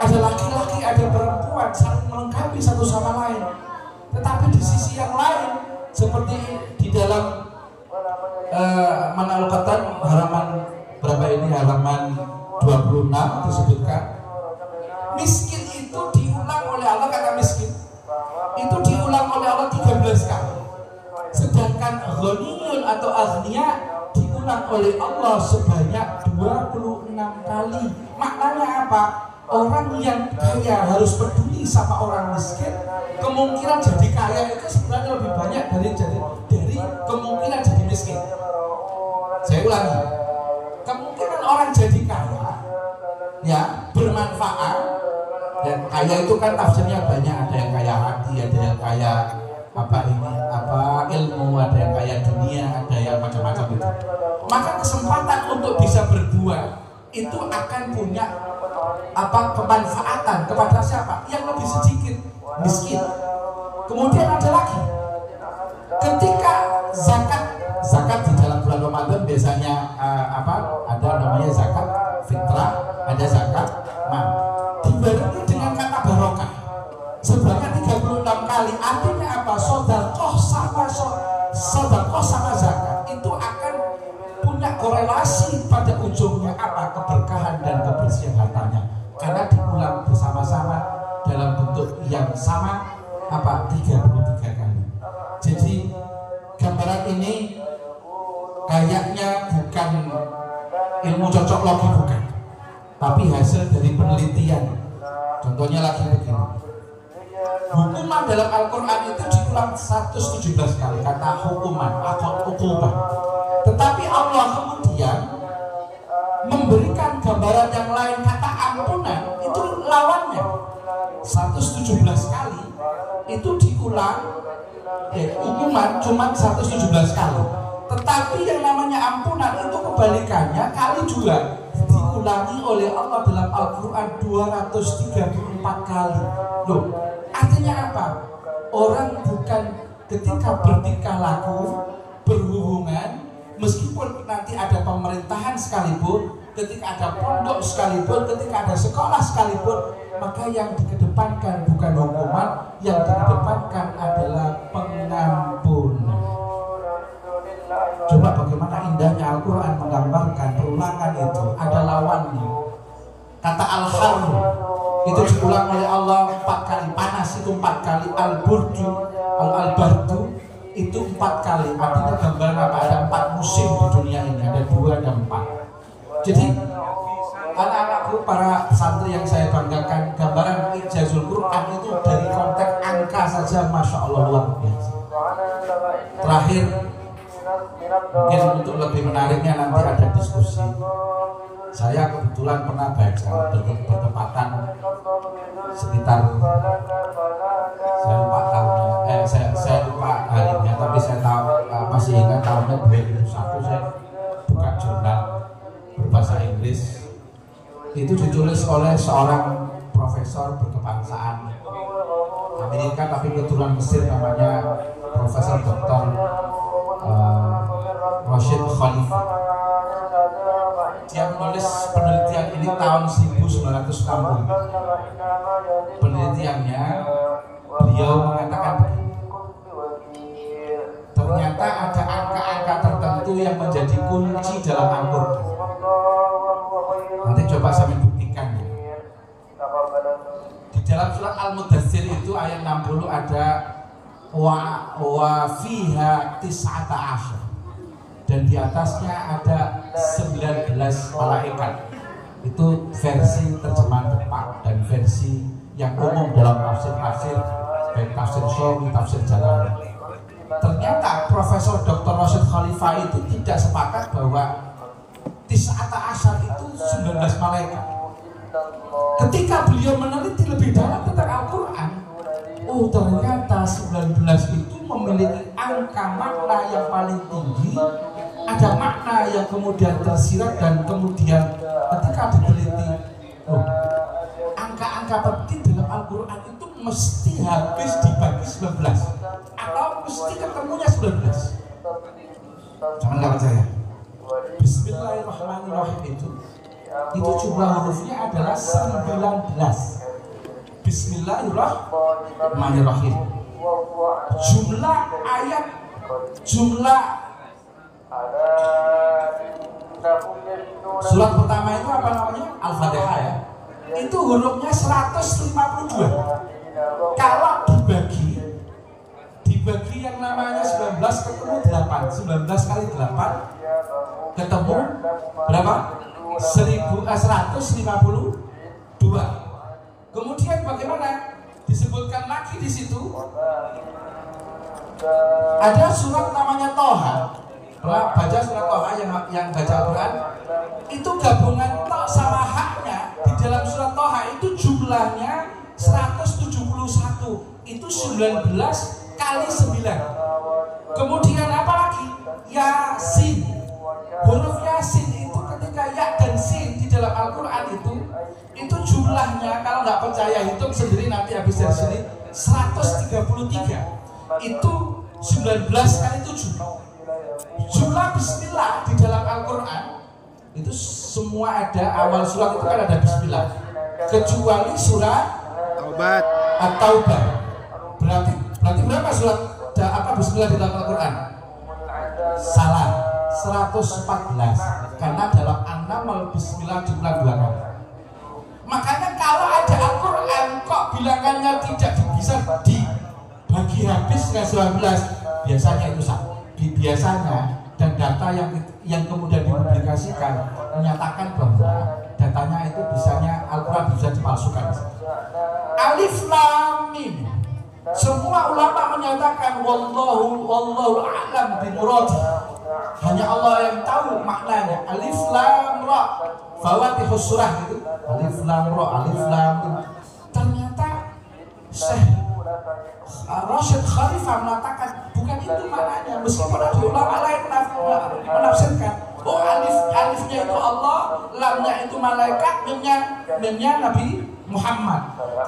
Ada laki-laki, ada perempuan, saling melengkapi satu sama lain. Tetapi di sisi yang lain, seperti di dalam Manal-Qatan halaman berapa ini, halaman 26 disebutkan, miskin itu diulang oleh Allah, kata miskin itu diulang oleh Allah 13 kali. Sedangkan ghaniyun atau aghnia diulang oleh Allah sebanyak 26 kali. Maknanya apa? Orang yang kaya harus peduli sama orang miskin. Kemungkinan jadi kaya itu sebenarnya lebih banyak dari kemungkinan jadi miskin. Saya ulangi, kemungkinan orang jadi kaya, ya, bermanfaat. Dan kaya itu kan tafsirnya banyak, ada yang kaya hati, ada yang kaya ilmu, ada yang kaya dunia, ada yang macam-macam itu. Maka kesempatan untuk bisa berbuat itu akan punya kemanfaatan kepada siapa? Yang lebih sedikit, miskin. Kemudian ada lagi, ketika zakat di dalam bulan Ramadan biasanya ada namanya zakat fitrah, ada zakat mal. Dibarengi dengan kata barokah sebanyak 36 kali. Artinya apa? Sedekah sama zakat itu akan punya korelasi pada ujungnya apa? Keberkahan dan kebersihan hartanya, karena diulang bersama-sama dalam bentuk yang sama 33 kali. Jadi gambaran ini kayaknya bukan ilmu cocok logi, bukan, tapi hasil dari penelitian. Contohnya lagi begini, hukuman dalam Al-Quran itu diulang 117 kali, kata hukuman. Tetapi Allah kemudian memberikan gambaran yang lain, kata ampunan itu lawannya 117 kali. Itu diulang, hukuman cuma 117 kali, Tetapi yang namanya ampunan itu kebalikannya kali 2 diulangi oleh Allah dalam Al-Quran 234 kali. Loh, artinya apa? Orang bukan ketika bertingkah laku, berhubungan, meskipun nanti ada pemerintahan sekalipun, ketika ada pondok sekalipun, ketika ada sekolah sekalipun, maka yang dikedepankan bukan hukuman, yang dikedepankan adalah pengampunan. Coba bagaimana indahnya Al-Quran menggambarkan perulangan itu, ada lawannya. Kata al-harr itu diulang oleh Allah 4 kali, panas itu 4 kali, al-burdu, al-bardu itu 4 kali. Artinya gambaran apa? Ada 4 musim di dunia ini, ada 2 dan 4. Jadi anak-anakku, para santri yang saya banggakan, gambaran ijazul Quran itu dari konteks angka saja Masya Allah luar biasa. Terakhir, mungkin untuk lebih menariknya nanti ada diskusi. Saya kebetulan pernah baca bertepatan sekitar, saya lupa tahunnya, saya lupa harinya, tapi saya tahu masih ingat tahunnya 2001. Saya buka jurnal berbahasa Inggris, itu ditulis oleh seorang profesor berkebangsaan Amerika tapi keturunan Mesir, namanya Profesor Dr. Rashid Khalifah. Dia menulis penelitian ini tahun 1960. Penelitiannya, beliau mengatakan ternyata ada angka-angka tertentu yang menjadi kunci dalam Al-Quran. Nanti coba saya buktikan ya. Di dalam surat Al-Mudaththir itu ayat 60 ada wa fiha tis'ata asyar, dan di atasnya ada 19 malaikat. Itu versi terjemahan Jepang dan versi yang umum dalam tafsir-tafsir, baik tafsir Syawi, tafsir Jalalain. Ternyata Profesor Dr. Rashid Khalifah itu tidak sepakat bahwa tis'ata asyar itu 19 malaikat. Ketika beliau meneliti lebih dalam tentang Al-Quran, oh ternyata 19 itu memiliki angka makna yang paling tinggi. Ada makna yang kemudian tersirat, dan kemudian ketika diteliti, oh, angka-angka penting dalam Al-Quran itu mesti habis dibagi 19 atau mesti ketemunya 19. Jangan nggak percaya. Bismillahirrahmanirrahim itu jumlah hurufnya adalah 19. Bismillahirrahmanirrahim. Jumlah ayat, jumlah surat pertama itu apa namanya? Al-Fatihah ya. Itu hurufnya 152. Kalau dibagi yang namanya 19 ketemu 8. 19 kali 8 ketemu berapa? 152. Kemudian bagaimana? Disebutkan lagi di situ ada surat namanya Toha. Pernah baca surat Toha yang baca Al-Quran? Itu gabungan to sama haknya di dalam surat Toha itu jumlahnya 171. Itu 19 kali 9. Kemudian apa lagi? Yasin. Huruf Yasin itu ketika ya dan sin di dalam Al-Quran itu jumlahnya, kalau nggak percaya hitung sendiri nanti habis dari sini, 133. Itu 19 kali 7. Jumlah bismillah di dalam Al-Quran itu semua ada, awal surat itu kan ada bismillah, kecuali surat Taubat. At-Taubah. Berarti berapa surat apa bismillah di dalam Al-Quran? Salah, 114. Karena dalam An-Naml bismillah diulang 2 kali. Makanya kalau ada Al-Quran kok bilangannya tidak bisa dibagi habis dengan 19, biasanya itu salah. Biasanya, dan data yang kemudian dipublikasikan menyatakan bahwa datanya itu bisanya Al-Quran bisa dipalsukan. Alif Lam Mim. Semua ulama menyatakan wallahu a'lam bimuradi. Hanya Allah yang tahu maknanya. Alif Lam Ra. Fawatihus surah itu. Alif Lam Ra, Alif Lam Mim. Ternyata Syekh Rashid Khalifah mengatakan bukan itu maknanya. Meskipun ada ulama lain menafsirkan, oh alifnya itu Allah, lamnya itu malaikat, memnya Nabi Muhammad.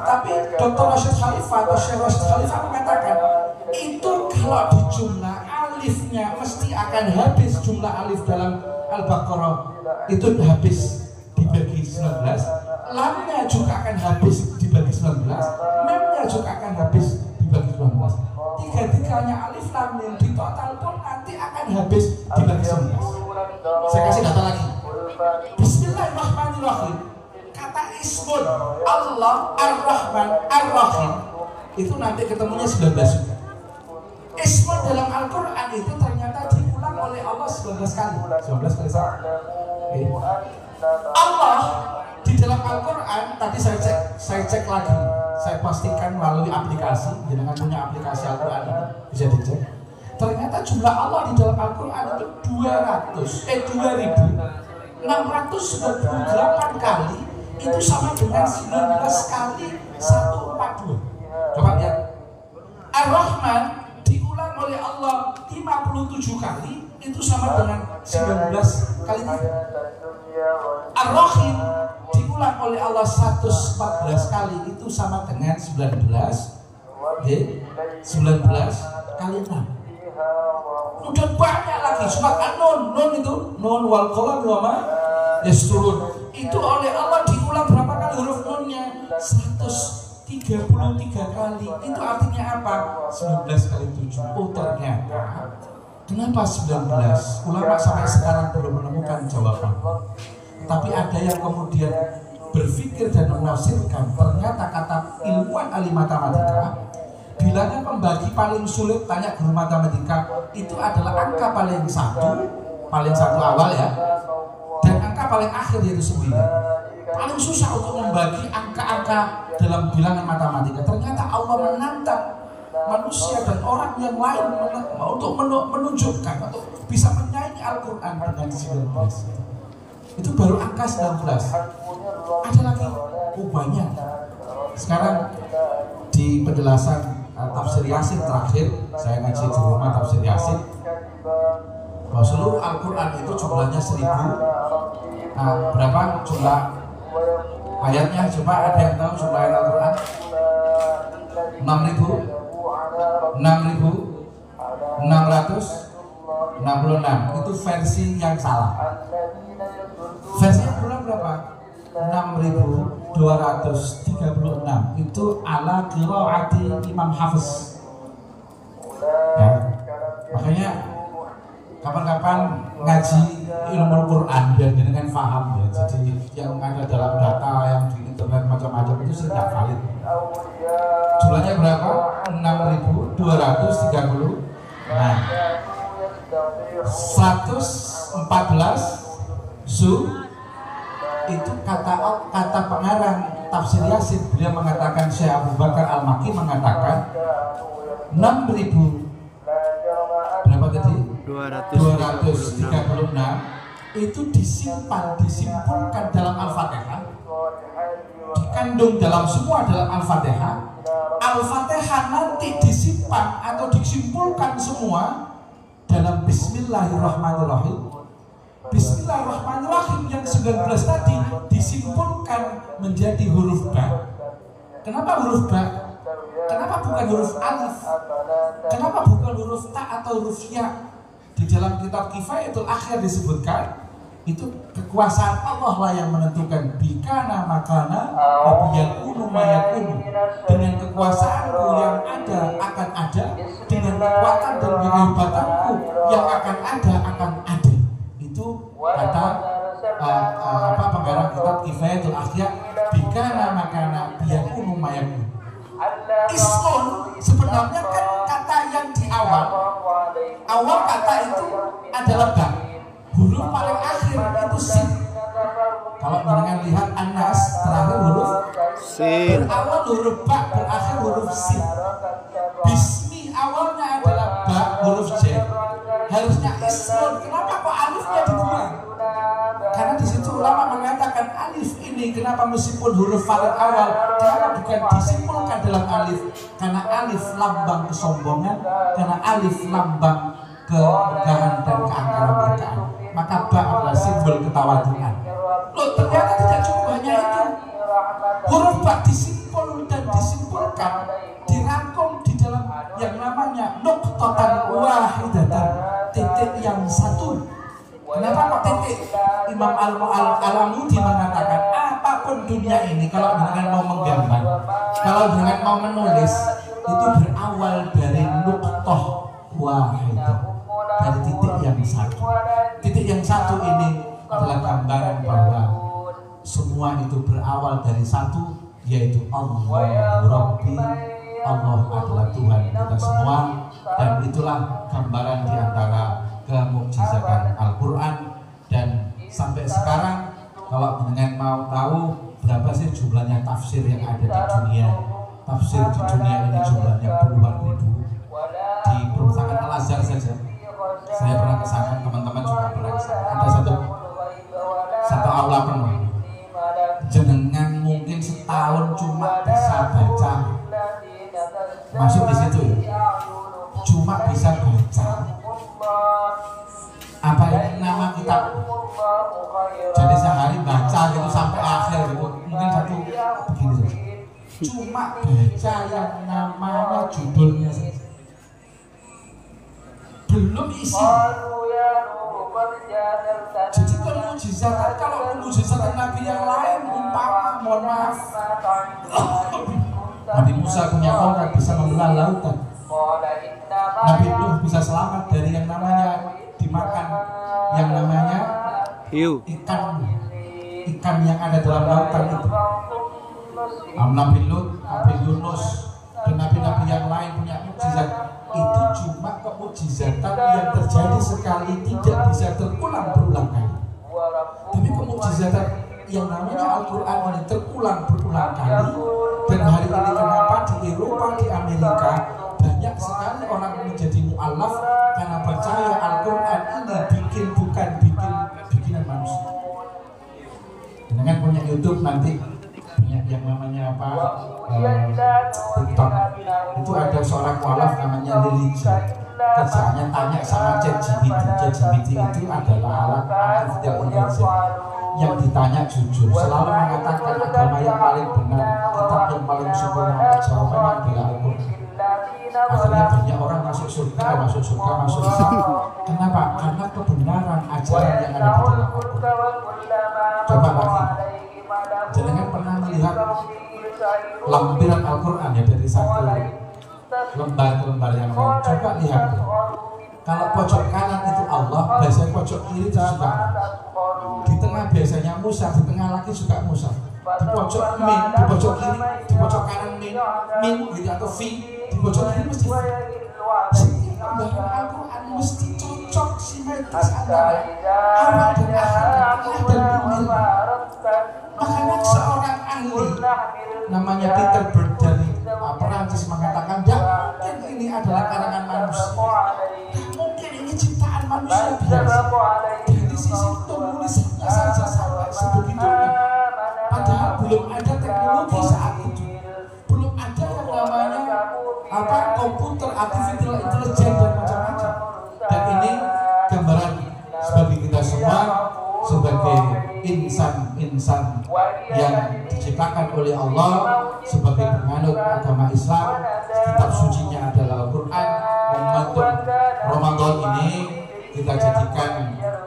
Tapi Dr. Rashid Khalifah atau Syekh Rashid Khalifah mengatakan itu kalau dijumlah alifnya mesti akan habis. Jumlah alif dalam Al-Baqarah itu habis dibagi 19, lamnya juga akan habis dibagi 19, memnya juga akan habis dibagi 19. Tiga-tiganya alif lam yang di total pun nanti akan habis dibagi 19. Saya kasih data lagi. Bismillahirrahmanirrahim. Kata ismun Allah Ar-Rahman Ar-Rahim itu nanti ketemunya 19 juga. Ismun dalam Al-Quran itu ternyata diulang oleh Allah 19 kali. 19 kali sama. Allah di dalam Al-Quran tadi saya cek lagi, saya pastikan melalui aplikasi. Jangan punya aplikasi Al-Quran ini bisa dicek. Ternyata jumlah Allah di dalam Al-Quran itu 2698 kali. Itu sama dengan 19 kali 142. Coba lihat. Ar-Rahman diulang oleh Allah 57 kali, itu sama dengan 19 kali 3. Ar-Rahim diulang oleh Allah 114 kali, itu sama dengan 19 kali 6. Udah banyak lagi. Surat An-Nun, itu Nun wal qalam wa ma yasturun. Itu oleh Allah diulang berapa kali huruf nunnya? 133 kali. Itu artinya apa? 19 kali 7. Oh ternyata kenapa 19? Ulama sampai sekarang belum menemukan jawaban. Tapi ada yang kemudian berpikir dan menafsirkan, ternyata kata ilmuwan ahli matematika bilangnya pembagi paling sulit, tanya guru matematika, itu adalah angka paling satu awal ya, dan angka paling akhir yaitu 9. Paling susah untuk membagi angka-angka dalam bilangan matematika. Ternyata Allah menantang manusia dan orang yang lain untuk menunjukkan, untuk bisa menyaingi Al-Quran dengan 19. Itu baru angka 19. Ada lagi banyak. Sekarang di penjelasan tafsir Yasin terakhir, saya ngaji di rumah tafsir Yasin, bahwa seluruh Al-Quran itu jumlahnya 1000. Nah, berapa jumlah ayatnya? Coba ada yang tahu jumlah ayat Al-Quran? 6.666. Itu versi yang salah. Versi yang benar berapa? 6.236. Itu ala qiraati Imam Hafiz. Ya. Makanya kapan-kapan ngaji ilmu Quran biar dengan paham ya. Jadi yang ada dalam data yang di internet macam-macam itu sudah valid. Jumlahnya berapa? 6.230. Nah, 114 itu kata pengarang tafsir Yasin, beliau mengatakan, Syekh Abu Bakar Al-Maki mengatakan 6.000 berapa tadi? 236 itu disimpulkan dalam Al-Fatihah, dikandung dalam semua dalam Al-Fatihah. Al-Fatihah nanti disimpan atau disimpulkan semua dalam Bismillahirrahmanirrahim. Bismillahirrahmanirrahim yang 19 tadi disimpulkan menjadi huruf ba. Kenapa huruf ba? Kenapa bukan huruf alif? Kenapa bukan huruf ta atau huruf ya? Di dalam kitab Kifayatul Akhir disebutkan itu kekuasaan Allah lah yang menentukan, bikana makana wabiyakunu mayakunu. Dengan kekuasaanku yang ada akan ada, dengan kekuatan dan kehebatanku yang akan ada. Itu kata penggarang kitab Kifayatul Akhir, bikana makana biyakunu mayakunu. Ismun sebenarnya kan kata yang di awal kata itu adalah ba. Huruf paling akhir itu sin. Kalau jenengan lihat An-Nas terakhir huruf sin, berawal huruf ba, berakhir huruf sin. Bismi awalnya adalah ba, huruf j. Harusnya ismun. Kenapa kok alifnya dibuang? Karena di situ ulama mengatakan alif ini kenapa meskipun huruf paling awal kenapa bukan disimpulkan dalam alif? Karena alif lambang kesombongan, karena alif lambang kemegahan dan keangkaran. Maka ba adalah simbol ketawaduan. Loh, ternyata tidak cukup hanya itu. Huruf ba disimpul dan disimpulkan, dirangkum di dalam yang namanya nuqtatan wahidatan, titik yang satu. Kenapa kok titik? Imam Al-Alamudi mengatakan apapun dunia ini, kalau dengan mau menggambar, kalau dengan mau menulis, itu berawal dari nuqtah wahidah, dari titik yang satu. Titik yang satu ini adalah gambaran bahwa semua itu berawal dari satu, yaitu Allahu Rabbi, Allah adalah Tuhan kita semua. Dan itulah gambaran di antara kemukjizatan Al-Quran. Dan sampai sekarang kalau dengan mau tahu berapa sih jumlahnya tafsir yang ada di dunia, tafsir di dunia ini jumlahnya puluhan ribu. Di perusahaan Al-Azhar saja saya pernah ke sana, teman-teman juga pernah ke sana. Ada satu aula penuh. Jenengan mungkin setahun cuma bisa baca, masuk di situ ya, cuma bisa baca apa ini nama kitab. Jadi sehari baca gitu sampai akhir gitu, mungkin satu begini saja. Cuma baca yang namanya judulnya saja, belum isi. Jadi kemujizatan, kalau kemujizatan Nabi yang lain umpama, mohon maaf, Nabi Musa punya tongkat bisa membelah lautan, Nabi Nuh bisa selamat dari yang namanya dimakan, yang namanya ikan yang ada dalam lautan itu. Nabi Lut, Nabi Yunus, dan nabi-nabi yang lain punya mujizat. Itu cuma kemujizatan yang terjadi sekali, tidak bisa terulang berulang kali. Tapi kemujizatan yang namanya Al-Quran ini terulang berulang kali. Dan hari ini kenapa di Eropa, di Amerika banyak sekali orang menjadi mu'alaf karena percaya Al-Quran ini bukan bikinan manusia. Dengan punya YouTube nanti punya yang namanya apa, TikTok, itu ada seorang mu'alaf namanya Lily Jo. Kerjanya tanya sama ChatGPT. ChatGPT itu adalah alat artificial intelligence yang ditanya jujur, selalu mengatakan agama yang paling benar, kitab yang paling sempurna, jawabannya adalah Al-Quran. Akhirnya banyak orang masuk surga. Kenapa? Karena kebenaran ajaran yang ada di dalam Al-Quran. Coba lagi, jangan pernah melihat lampiran Al-Quran ya dari satu lembar ke lembar yang lain. Coba lihat, kalau pojok kanan itu Allah, biasanya pojok kiri itu juga Allah. Di tengah biasanya Musa, di tengah lagi juga Musa. Di pojok min, di pojok kiri, di pojok kanan min gitu, atau V, di pojok kiri mesti V. Gambaran Al-Quran mesti cocok simetris antara awal dan akhir, tengah dan pinggir. Makanya seorang ahli namanya Peter Bird dari Perancis mengatakan, tidak mungkin ini adalah karangan manusia, tidak mungkin ini ciptaan manusia biasa. Dari sisi penulisannya saja sampai sebegitunya. Padahal belum ada teknologi saat itu, belum ada yang namanya komputer, artificial intelligence dan macam-macam. Dan ini gambaran sebagai kita semua, sebagai insan yang diciptakan oleh Allah, sebagai penganut agama Islam. Kitab sucinya adalah Al-Quran. Momentum Ramadan ini kita jadikan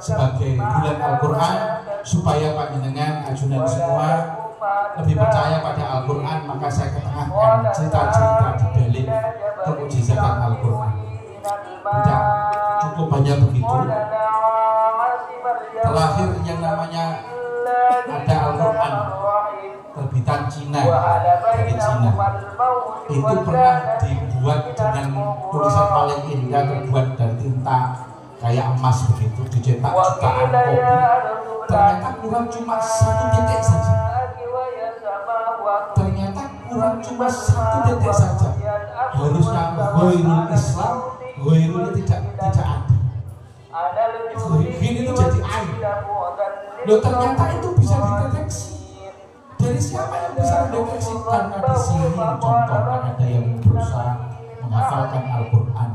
sebagai bulan Al-Quran, supaya panjenengan ajunan semua lebih percaya pada Al-Quran. Maka saya ketengahkan cerita-cerita di balik kemujizatan Al-Quran. Tidak cukup banyak begitu. Terakhir yang namanya ada Al-Quran terbitan Cina, dari Cina, itu pernah dibuat dengan tulisan paling indah, terbuat dari tinta kayak emas begitu, dicetak jutaan kopi. Ternyata kurang cuma satu titik saja. Harusnya ghairul Islam, ghairul tidak ada. Gini itu jadi aib. Loh, ternyata itu bisa dideteksi. Dari siapa yang bisa mendeteksi? Karena di sini contohnya ada yang berusaha menghafalkan Al-Quran,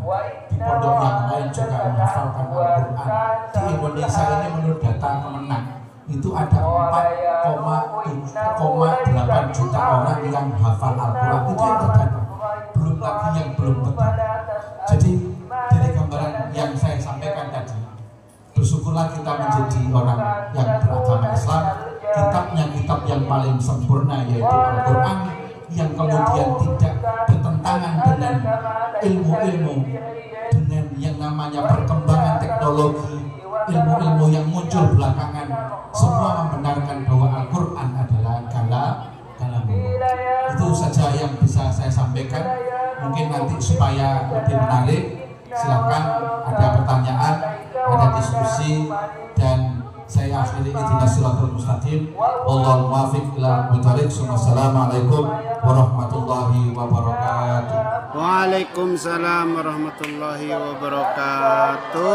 di pondok yang lain juga menghafalkan Al-Quran. Di Indonesia ini menurut data Kemenang itu ada 4,8 juta orang yang hafal Al-Quran. Itu yang terdata, belum lagi yang belum terdata. Jadi dari gambaran yang saya sampaikan tadi, bersyukurlah kita menjadi orang yang beragama Islam. Kitabnya kitab yang paling sempurna yaitu Al-Quran, yang kemudian tidak bertentangan dengan ilmu-ilmu, dengan yang namanya perkembangan teknologi, ilmu-ilmu yang muncul belakangan. Semua membenarkan bahwa Al-Quran adalah kalamullah. Itu saja yang bisa saya sampaikan. Mungkin nanti supaya lebih menarik, silakan ada pertanyaan, ada diskusi, dan saya akhiri ihdinas siratal mustaqim. Wallahul muwaffiq ila aqwamit thoriq. Assalamualaikum warahmatullahi wabarakatuh. Waalaikumsalam warahmatullahi wabarakatuh.